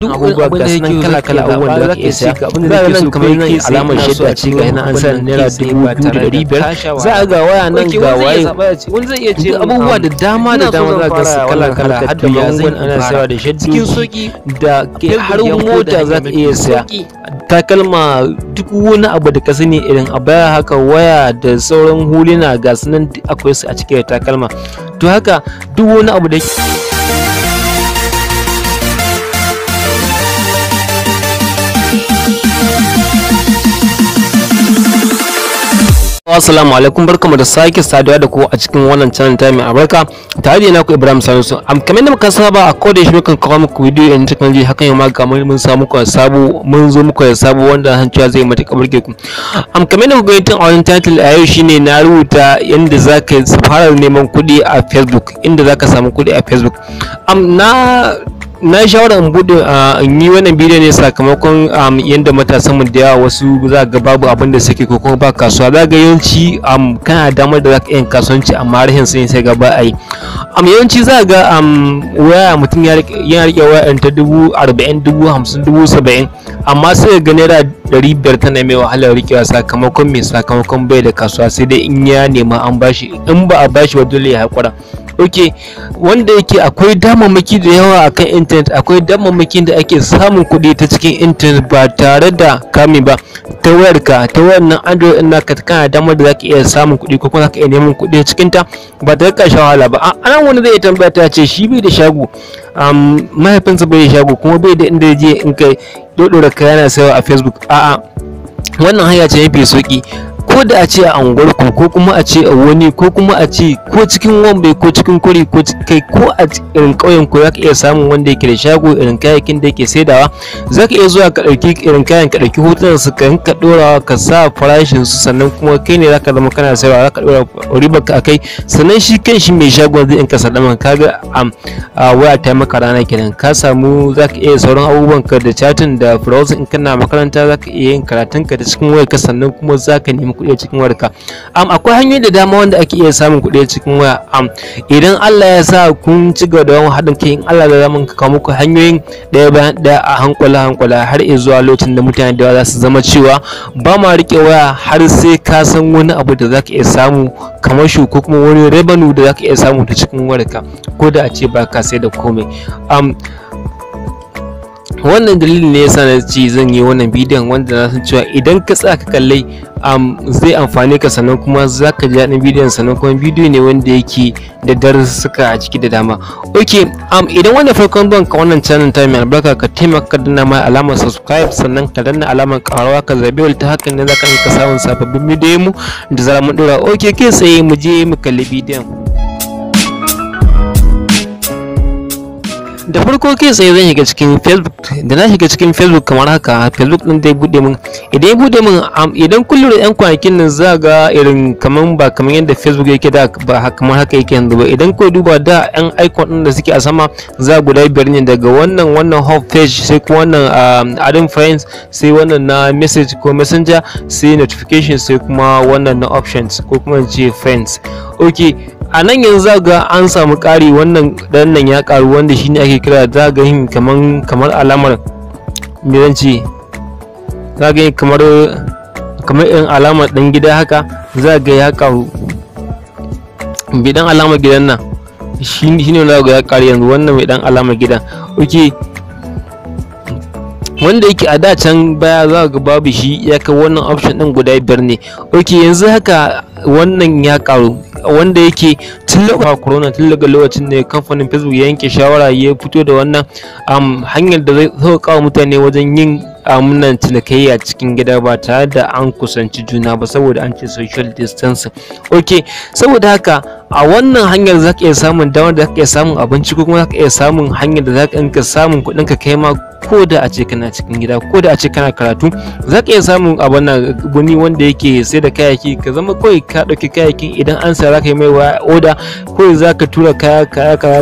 abubuwa ga sunan kala-kala abubuwan da zaka iya siya za ga nan kamar nan alamar shadda ce ga nan an sa naira 2,500 za a ga waya nan ga waye wani zai iya ce abubuwa da dama za ga su kala-kala har da magungunan ana sayawa da shaddoji da har mota za ka iya siya takalma duk wani abu da ka sani irin a baya haka waya da sauran huluna ga sunan akwai su a cikin takalma to haka duk wani abu da Assalamu alaikum, barkamu da sake saduwa da ku a cikin wannan channel ta mai albarka tare da naku Ibrahim Salisu. Kamar da muka saba a koda shi mukan kawo muku video in technology hakan yau ma ga mun samu muku sabo mun zo muku da sabo wanda han cewa zai mata burge ku. Kamar da kuka yi tun a wannan title a yau shine na rubuta yanda zaka fara neman kuɗi a Facebook, inda zaka samu kuɗi a Facebook. Na shawara in bude in yi wannan bidiyo ne sakamakon yanda matasan mu da yawa wasu za ga babu abin da suke ko kuma ba kasuwa za ga yawanci kana damar da za ka yin kasuwanci amma rahin sai ga ba a yi yawanci za ga waya mutum ya rike waya ta 40,000 50,000 70,000 amma sai ga naira 500 tana mai wahalar rikewa sakamakon bai da kasuwa sai dai in ya nema an bashi in ba a bashi ba dole ya hakura. Ok, wanda yake akwai damammaki da yawa akan internet, akwai damammaki da ake samun kuɗi ta cikin internet ba tare da kame ba ta wayarka, ta wayar nan android ɗin naka kana damar da zaka iya samun kuɗi ko kuma zaka iya neman kuɗi cikin ta ba tare da sha wahala ba. Anan wani zai tambaya ta ce shi bai da shago, mahaifinsa bai da shago kuma bai da inda ya je in kai dodora kaya yana sayawa a Facebook. A'a, wannan hanya ce mafi sauki. Ko da a ce a unguwarku ko kuma a ce a wani ko kuma a ce ko cikin wambai ko cikin kuri ko kai ko a irin ƙauyen ku zaka iya samun wanda yake da shago irin kayayyakin da yake saidawa zaka iya zuwa ka ɗauki irin kayan ka ɗauki hotunan su ka rinka ɗorawa ka sa farashin su sannan kuma kai ne zaka zama kana sayarwa zaka ɗora ribar ka akai sannan shi kanshi mai shagon zai inka sallama kaga waya ta maka rana kenan ka samu zaka iya sauran abubuwan ka da chatting da browsing in kana makaranta zaka iya yin karatun ka da cikin wayar ka sannan kuma zaka nemi kuɗi cikin wayarka. Akwai hanyoyi da dama wanda ake iya samun kuɗi cikin waya. Idan Allah ya sa kun ci gaba da yawan haɗin kai in Allah ya zama kawo muku hanyoyin ɗaya bayan ɗaya a hankula har zuwa lokacin da mutane da yawa za su zama cewa ba ma riƙe waya har sai ka san wani abu da zaka iya samu kamar shi ko kuma wani revenue da zaka iya samu ta cikin wayarka ko da a ce ba ka sai da komai. Wannan dalilin ne yasa na ce zan yi wannan bidiyon wanda na san cewa idan ka tsaya ka kalle zai amfane ka sannan kuma zaka ji daɗin bidiyon sannan kuma bidiyo ne wanda yake da darussuka a ciki da dama. Ok, idan wannan farkon zuwan ka wannan channel ta mai albarka ka taimaka ka danna mai alamar subscribe sannan ka danna alamar ƙarawa ka zabe wal ta hakan ne zaka rinka samun sababbin bidiyon mu da zarar mun dora. Ok, kai tsaye mu je mu kalli bidiyon. Da farko kai tsaye zan shiga cikin Facebook, da na shiga cikin Facebook kamar haka Facebook din zai bude min. Idan ya bude min idan kullu da yan kwanakin nan za ga irin kaman ba kaman yadda Facebook yake da ba kamar haka yake yanzu ba. Idan kai duba da yan icon din da suke a sama za guda biyar ne daga wannan home page sai kuma wannan adding friends sai wannan na message ko messenger sai notification sai kuma wannan na options ko kuma ce friends. Okay, a nan yanzu za ga an samu ƙari wannan dan nan ya ƙaru wanda shine ake kira za ga yin kamar alamar miranci za ga yin kamar irin alamar dan gida haka za ga ya ƙaru bidan alamar gidan nan shine za ga ya ƙaru yanzu wannan mai dan alamar gidan. Okay, wanda yake a da can baya za ga babu shi ya kai wannan option din guda biyar ne. Okay, yanzu haka wannan ya ƙaru wanda yake tun lokacin corona tun daga lokacin da kamfanin Facebook ya yanke shawara ya fito da wannan hanyar da zai sauƙaƙa mutane wajen yin amunan cinikayya cikin gida ba tare da an kusanci juna ba saboda an ce social distancing. Okay, saboda haka a wannan hanyar zaka iya samun damar da zaka iya samun abinci ko kuma zaka iya samun hanyar da zaka inka samun kuɗin ka kai ma ko da a ce kana cikin gida ko da a ce kana karatu zaka iya samun abin nan guni wanda yake sai da kayayyaki ka zama kawai ka ɗauki kayayyakin idan an sa zaka yi mai order kawai zaka tura kaya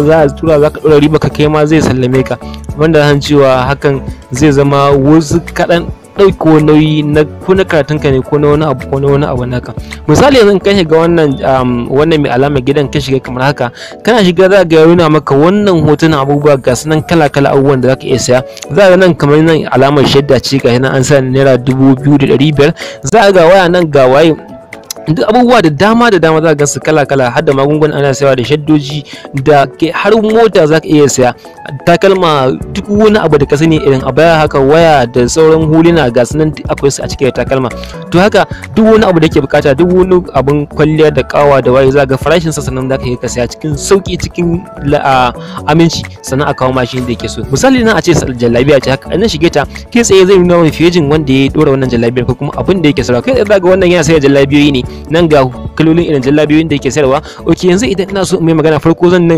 za a tura zaka ɗora riba ka kai ma zai sallame ka wanda han cewa hakan zai zama wasu kaɗan ɗauko nauyi na ko na karatun ka ne ko na wani abu naka. Misali yanzu ka shiga wannan mai alamar gidan ka shiga kamar haka, kana shiga za ga yana maka wannan hotunan abubuwa ga sunan kala abubuwan da zaka iya saya. Za ga nan kamar nan alamar shadda ce ga nan an sa naira 2500. za ga waya nan ga waye duk abubuwa da dama za ka gansu kala har da magunguna ana sayawa da shaddoji da har mota za ka iya saya, takalma, duk wani abu da ka sani irin a baya haka, waya da sauran huluna ga sunan akwai su a cikin takalma. To haka duk wani abu da ke bukata, duk wani abun kwalliya da kawa da waye za ga farashin sa, sannan za ka iya ka saya cikin sauki cikin aminci, sannan a kawo mashin da yake so. Misali nan a ce jallabiya ce haka, an shige ta kai tsaye zai nuna wani fejin wanda ya dora wannan jallabiyar ko kuma abin da yake sayarwa. Kai tsaye za ga wannan yana sayar jallabiyoyi ne, nan ga kalolin irin jallabiyoyin da yake sayarwa. Okay, yanzu idan ina so in mai magana farko zan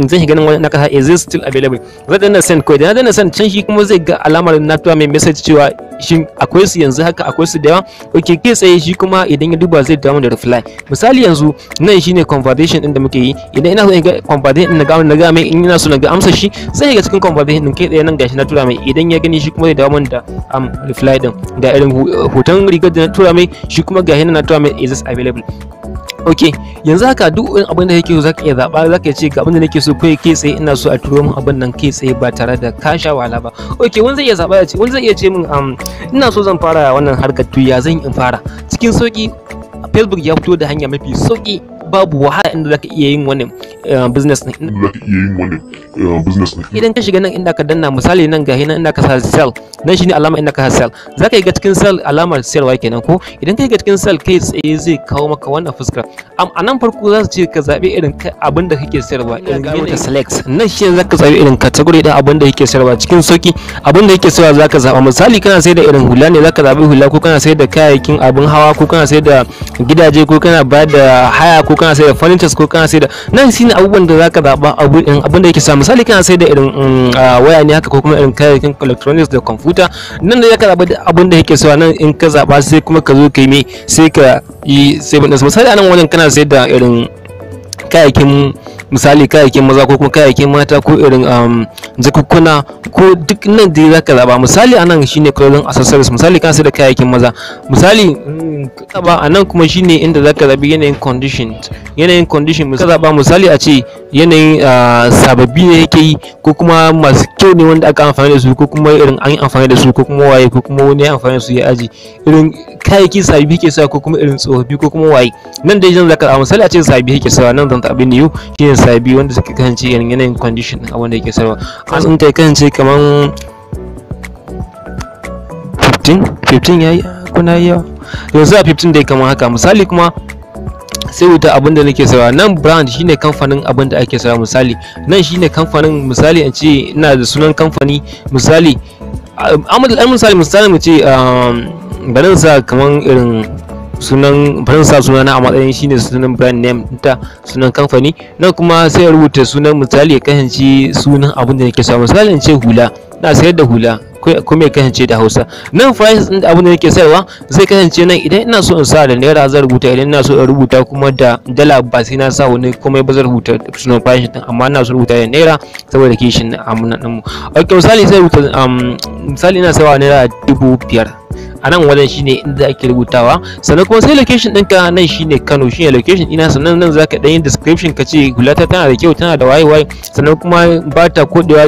shiga nan wani naka is this still available, zan danna send kawai. Da na danna send, can shi kuma zai ga alamar na tura mai message cewa shin akwai su yanzu haka, akwai su da yawa. Okay, kai tsaye shi kuma idan ya duba zai dawo da reply. Misali yanzu nan shine conversation din da muke yi, idan ina so in ga conversation din na ga mai, in ina so na ga amsar shi sai ga cikin conversation din kai tsaye nan gashi na tura mai. Idan ya gani shi kuma zai dawo da reply din ga irin hoton rigar da na tura mai, shi kuma gashi na tura mai is this available. Okay, yanzu haka duk abin da kake so zaka iya zaba, zaka ce ga abin da nake so kai tsaye ina so a turo min abin nan kai tsaye ba tare da ka sha wahala ba. Okay, wani zai iya zaba ya ce, wani zai iya ce min ina so zan fara wannan harkar tuya, zan in fara cikin sauki. Facebook ya fito da hanya mafi sauki, babu wahala inda zaka iya yin wannan business din. Idan ka shiga nan inda ka danna, misali nan ga nan inda ka sa sell, nan shine alama inda ka sa sell, zaka yi ga cikin sell alamar sayarwa kenan ko. Idan ka yi ga cikin sell kai tsaye zai kawo maka wannan fuskar. A nan farko za su ce ka zabi irin abin da kake sayarwa, irin ga select, nan shi zaka zabi irin category din abin da kake sayarwa cikin sauki. Abin da kake sayarwa zaka zaba, misali kana sayar da irin hula ne, zaka zabi hula, ko kana sayar da kayayyakin abin hawa, ko kana sayar da gidaje, ko kana bayar da haya, ko kana sayar da furnitures, ko kana sayar da, nan shine abubuwan da zaka zaba abin da yake sa. Misali kana sayar da irin waya ne haka, ko kuma irin kayayyakin electronics da computer, nan da zaka zaba abin da yake sayarwa. Nan in ka zaba sai kuma ka zo kai me, sai ka yi sai misali anan wajen kana sayar da irin kayayyakin, misali kayayyakin maza ko kuma kayayyakin mata, ko irin jakukkuna, ko duk nan dai zaka zaba. Misali anan shine clothing accessories, misali kana sayar da kayayyakin maza, misali anan kuma shine inda zaka zabi yanayin condition. Misali zaba, misali a ce yanayin sababbi ne yake yi, ko kuma masu kyau ne wanda aka amfani da su, ko kuma irin an yi amfani da su, ko kuma waye, ko kuma wani ya amfani da su ya aji, irin kayayyaki sababbi ke sa, ko kuma irin tsofaffi, ko kuma waye. Nan dai zan zaka misali a ce sababbi yake sawa, nan zan tabi new shine sababbi wanda suke kasance irin yanayin condition din abin da yake sawa. An ta kasance kaman 15 yayi, kuna yawa yanzu a 15 dai kamar haka. Misali kuma sai wuta abin da nake sawa, nan brand shine kamfanin abin da ake sawa. Misali nan shine kamfanin, misali an ce ina da sunan kamfani, misali misali mu ce bari sa kaman irin sunan, bari sa sunana a matsayin shine sunan brand name ta sunan kamfani. Nan kuma sai ya rubuta sunan, misali ya kasance sunan abin da nake sawa. Misali in ce hula, na sayar da hula, kuma ya kasance da Hausa. Nan price din abin da nake sayarwa zai kasance nan, idan ina so in sa da naira zan rubuta, idan ina so in rubuta kuma da dala ba sai na sa wani komai ba, zan rubuta sunan price din, amma ina so rubuta da naira saboda kishin amunan din mu. Okay, misali sai rubuta misali ina sayarwa naira 5,000. a nan wajen shine inda ake rubutawa. Sannan kuma sai location ɗinka nan shine Kano, shine location ina. Sannan nan zaka ɗan yin description ka ce hulata tana da kyau, tana da waye sannan kuma ba ta kodewa,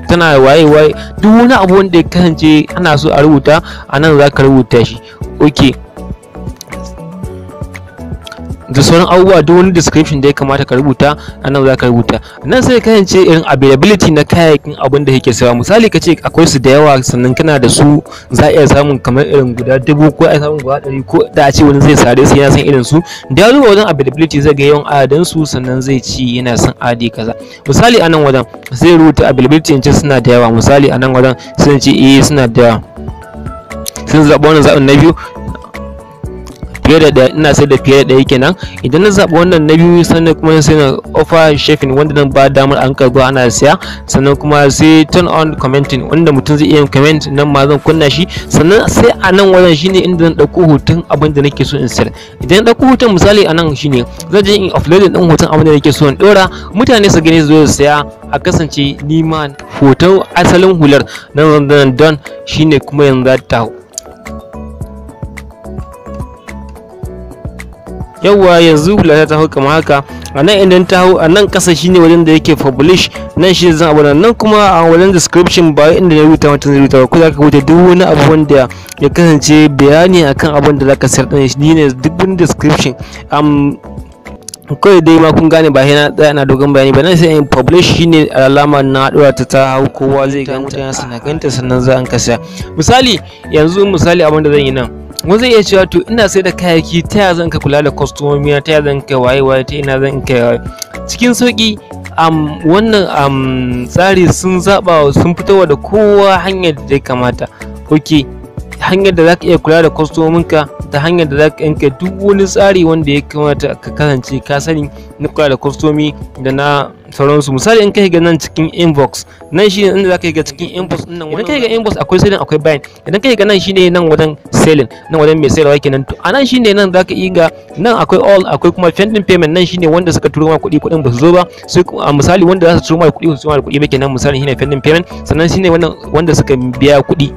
tana waye duk wani abu wanda ya kasance ana so a rubuta a nan zaka rubuta shi. Okay, da sauran abubuwa duk wani description da ya kamata ka rubuta a nan za ka rubuta. Nan sai ka kasance irin availability na kayayyakin abin da yake sawa. Misali ka ce akwai su da yawa sannan kana da su, za a iya samun kamar irin guda 1000 ko a samun guda 100, ko da a ce wani zai sare su yana son irin su. Da ya duba wajen availability zai ga yawan adadin su, sannan zai ci yana son adi kaza. Misali a nan wajen zai rubuta availability in ce suna da yawa. Misali a nan wajen sai ce suna da yawa, sun zaɓa wannan zaɓin na biyu fiye da ina sai da fiye da ɗaya kenan. Idan na zaɓi wannan na biyu, sannan kuma sai na offer shipping wanda nan ba damar an karɓa ana siya. Sannan kuma sai turn on commenting wanda mutum zai iya comment, nan ma zan kunna shi. Sannan sai a nan wajen shine inda zan ɗauko hoton abin da nake so in sayar. Idan na ɗauko hoton misali a nan shine zan je in upload ɗin hoton abin da nake so in ɗora, mutane su gani su zo su saya, a kasance ni ma hoton asalin hular nan don shine kuma yanzu ta Yawwa yanzu hula ta hau kamar haka. A nan idan ta hau a nan ƙasa shine wajen da yake publish, nan shi zan abu nan kuma a wajen description ba inda ya rubuta mutum zai rubuta ko zaka rubuta duk wani abu wanda ya kasance bayani akan abin da zaka sayar din shi ne duk wani description. Kawai dai ma kun gane ba na tsaya na dogon bayani ba. Nan sai in publish shine alama na dora ta hau, kowa zai ga mutane suna ganta sannan za an kasa. Misali yanzu abin da zan yi nan, wani zai iya cewa to ina sai da kayayyaki, ta yaya zan ka kula da kwastomomi, ta yaya zan ka waye ta ina zan ka cikin sauki. Wannan tsari sun fitowa da kowa hanyar da ya kamata. Okay, hanyar da zaka iya kula da kwastomominka, ta hanyar da zaka yanke duk wani tsari wanda ya kamata ka kasance ka sani na kula da kwastomi da na sauransu. Misali in kai ga nan cikin inbox, nan shine inda zaka ga cikin inbox din nan. Idan kai ga inbox akwai selling akwai buying. Idan kai ga nan shine nan wajen selling, nan wajen mai sayarwa kenan. To anan shine nan zaka yi ga nan akwai all, akwai kuma pending payment. Nan shine wanda suka turo ma kuɗin ba su zo ba, sai misali wanda za su turo ma kuɗi ba su turo ma kuɗi ba kenan, misali shine pending payment. Sannan shine wannan wanda suka biya kuɗi,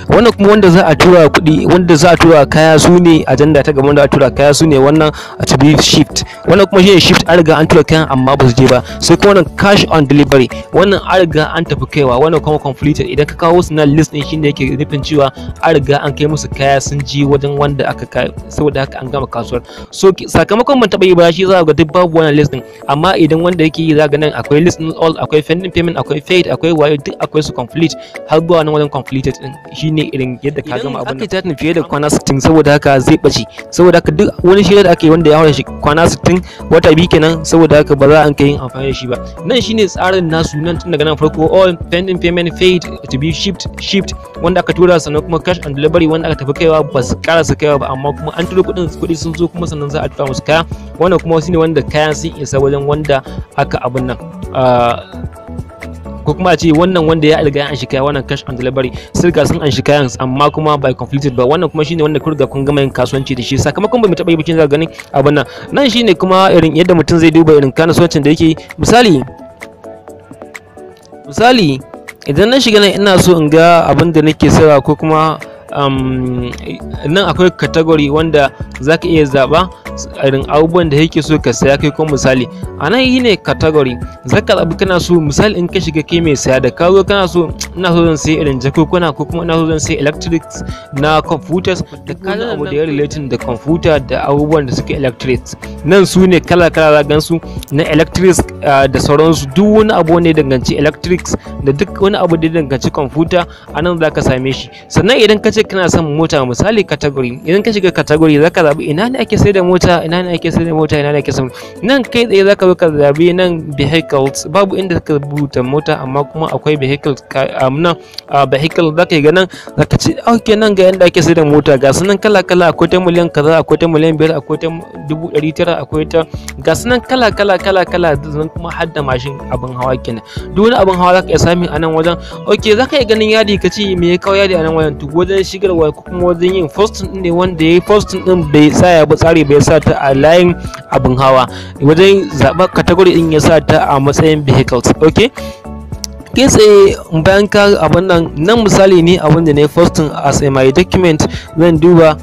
wannan kuma wanda za a tura kuɗi, wanda za a tura kaya su ne agenda ta gaban da a tura kaya su ne wannan to be shipped. Wannan kuma shine shipped, an riga an tura kayan amma ba su je ba. Sai kuma wannan cash on delivery, wannan an riga an tafi kaiwa. Wannan kuma completed, idan ka kawo su na list din shine yake nufin cewa an riga an kai musu kaya sun je wajen wanda aka kai, saboda haka an gama kasuwar. So sakamakon ban taɓa yi ba shi za ga duk babu wannan list din, amma idan wanda yake yi za ga nan akwai list din all, akwai pending payment, akwai paid, akwai wayo, duk akwai su complete har zuwa nan completed din. Shine irin yadda ka gama abin da aka fiye da kwana 60, saboda haka zai bace. Saboda haka duk wani shirya da aka yi wanda ya haura shi kwana 60 wata 2 kenan, saboda haka ba za a kai yin amfani da shi ba. Nan shine tsarin nasu nan tun daga nan farko, all pending payment, paid, to be shipped wanda aka tura, sannan kuma cash on delivery wanda aka tafi kaiwa ba su karasa kaiwa ba amma kuma an tura kuɗi sun zo kuma sannan za a tura musu kaya. Wannan kuma shine wanda kayan sun isa wajen wanda aka abin nan ko kuma a ce wannan wanda ya riga an shi kaya, wannan cash on delivery sun riga sun an shi kayan amma kuma by completed ba. Wannan kuma shine wanda kun riga kun gama yin kasuwanci da shi, sakamakon bai mu taɓa yi bikin za ganin abin nan. Nan shine kuma irin yadda mutum zai duba irin kasuwancin da yake yi. Misali idan na shiga nan ina so in ga abin da nake sayarwa ko kuma nan akwai category wanda zaka iya zaba irin abubuwan da yake so ka saya kai. Ko misali a nan yi ne category, zaka zabi kana so. Misali in ka shiga kai mai saya da ka zo kana so, ina so zan sai irin jakokuna ko kuma ina so zan sai electrics na computers da kana abu da ya relating da computer da abubuwan da suke electrics. Nan su ne kala za gansu na electrics da sauransu. Duk wani abu ne danganci electrics da duk wani abu da danganci computer a nan zaka same shi. Sannan idan ka ce kana son mota, misali category, idan ka shiga category zaka zabi ina ne ake sai da mota, ina ne ake sai da mota, ina ne ake sai. Nan kai tsaye zaka zo ka zabi nan vehicles, babu inda ka rubuta mota amma kuma akwai vehicles. Nan vehicle zaka ga nan zaka ce okay, nan ga yanda ake sai da mota ga sunan kala akwai ta miliyan kaza, akwai ta miliyan 5, akwai ta 900, akwai ta ga sunan kala zan kuma har da mashin abin hawa kenan. Duk wani abin hawa zaka iya sami a nan wajen. Okay, zaka iya ganin yadi ka ce me ya kawo yadi a nan wajen, to wajen shigarwa ko kuma wajen yin posting din ne, wanda yayi posting din bai tsaya ba tsari bai sa ta a layin abin hawa, wajen zaɓar category din ya sa ta a matsayin vehicles. Okay, kai tsaye bayan ka abin nan misali ne abin da na yi posting as a my document, zan duba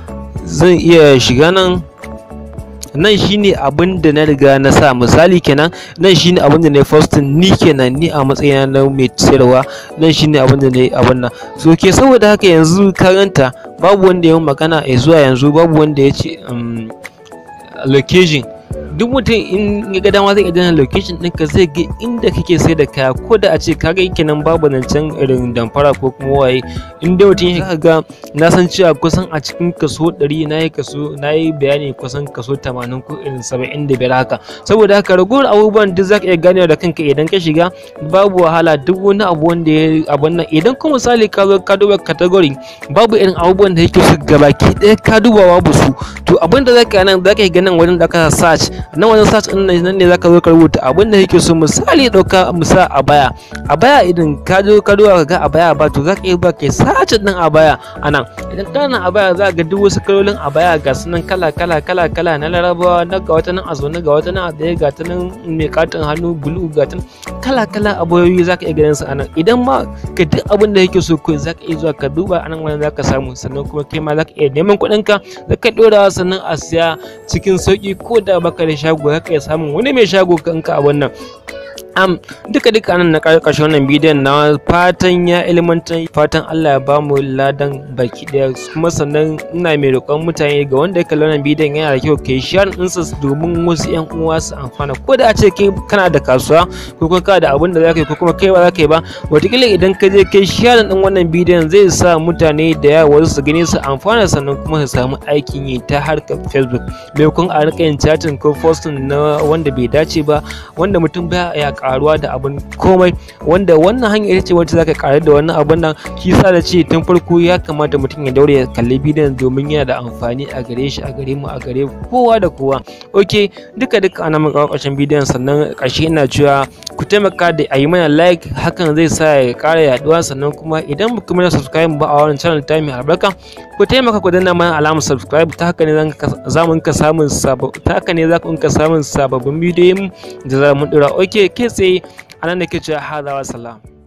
zan iya shiga nan shine abin da na riga na sa misali kenan. Nan shine abin da na yi posting ni kenan, ni a matsayina na mai sayarwa. Nan shine abin da na yi abin nan. So ke saboda haka yanzu karanta babu wanda ya yi magana zuwa yanzu, babu wanda ya ce location. Duk mutum in ya ga dama zai iya ganin location ɗinka, zai ga inda kake sai da kaya, ko da a ce kaga kenan babu zancen irin damfara ko kuma waye. In dai mutum ya ga, na san cewa kusan a cikin kaso 100 na yi bayani kusan kaso 80 ko irin 75 haka. Saboda haka ragowar abubuwan duk zaka iya ganewa da kanka idan ka shiga, babu wahala. Duk wani abu wanda ya abun nan, idan kuma misali ka zo ka duba category babu irin abubuwan da yake so gabaki ɗaya ka duba babu su, to abin da zaka nan zaka ga nan wajen da aka search nan wajen search din nan ne zaka zo ka rubuta abin da kake so. Misali dauka musa abaya idan ka zo ka duba ga abaya ba to zaka iya ba kai search din abaya anan. Idan kana abaya za ga duk wasu kalolin abaya ga sunan kala na larabawa, na ga wata nan azuna, ga wata nan a ga ta nan mai katin hannu blue, ga ta kala abayoyi zaka iya ganin su anan. Idan ma ka duk abin da kake so ko zaka iya zuwa ka duba anan wannan zaka samu, sannan kuma kai ma zaka iya neman kuɗin ka zaka dora sannan a siya cikin sauki, ko da baka da shago zaka iya samun wani mai shago kanka a wannan. Duka nan na ƙarshen wannan bidiyon na fatan ya ilmantar, fatan Allah ya bamu ladan baki daya. Kuma sannan ina mai roƙon mutane ga wanda ya kalli wannan bidiyon yana da kyau kai share ɗinsa domin wasu ƴan uwa su amfana, ko da a ce kai kana da kasuwa ko kuma kana da abin da zaka yi ko kuma kai ba zaka yi ba, wataƙila idan ka je kai share ɗin wannan bidiyon zai sa mutane da yawa wasu su gani su amfana, sannan kuma su samu aikin yi ta harkar Facebook, maimakon a riƙa yin chatting ko posting na wanda bai dace ba, wanda mutum baya ya karuwa da abin komai, wanda wannan hanya ita ce wacce zaka karu da wannan abun nan. Shi sa da ce tun farko ya kamata mutum ya daure ya kalli bidiyon domin yana da amfani a gare shi, a gare mu, a gare kowa da kowa. Okay, duka ana mun kawo ƙarshen bidiyon, sannan ƙarshe ina cewa ku taimaka da a yi mana like, hakan zai sa ya ƙara yaduwa. Sannan kuma idan ba ku mana subscribe ba a wannan channel ta mai albarka, ku taimaka ku danna mana alamar subscribe, ta haka ne za mu rinka samun sababbin bidiyoyin da za mu dora. Okay, kai tsaye anan nake cewa hadawa salam.